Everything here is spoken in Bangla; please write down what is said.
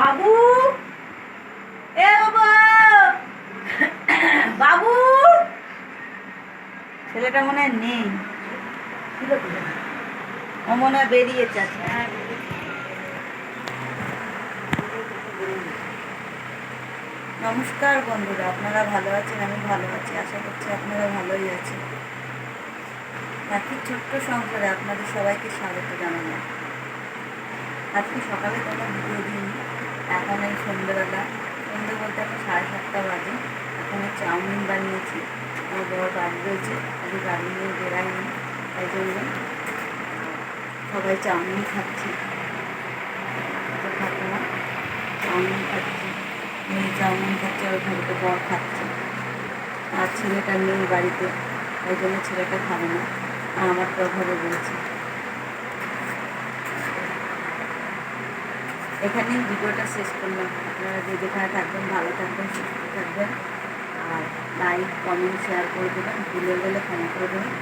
বাবু, এ বাবা, বাবু। ছেলেটা মনে হয় নেই, ও মনে হয় বেরিয়েছে। নমস্কার বন্ধুরা, আপনারা ভালো আছেন? আমি ভালো আছি, আশা করছি আপনারা ভালোই আছেন। একটি ছোট্ট সংসারে আপনাদের সবাইকে স্বাগত জানানো। আজকে সকালে কোনো ভিডিও দিইনি, এখন এই সন্ধ্যেবেলা, সন্ধ্যে বলতে এখন 7:30 বাজে। এখন চাউমিন বানিয়েছি, আমার বড় বাড়ি রয়েছে, আজকে গাড়ি নিয়ে বেড়াইনি, তাই জন্য সবাই চাউমিন খাচ্ছি। খাবো না, চাউমিন খাচ্ছি, মেয়ে চাউমিন খাচ্ছে, ওই ঘরে বর খাচ্ছে, আর ছেলেটা নেই বাড়িতে, তাই জন্য ছেলেটা খাবে না, আর আমার তো ঘরে বলছি। এখানেই ভিডিওটা শেষ করলাম। আপনারা যে যেখানে থাকবেন ভালো থাকবেন, সুস্থ থাকবেন, আর লাইক কমেন্ট শেয়ার করে দেবেন, ভুলে গেলে ক্ষমা করে দেবেন।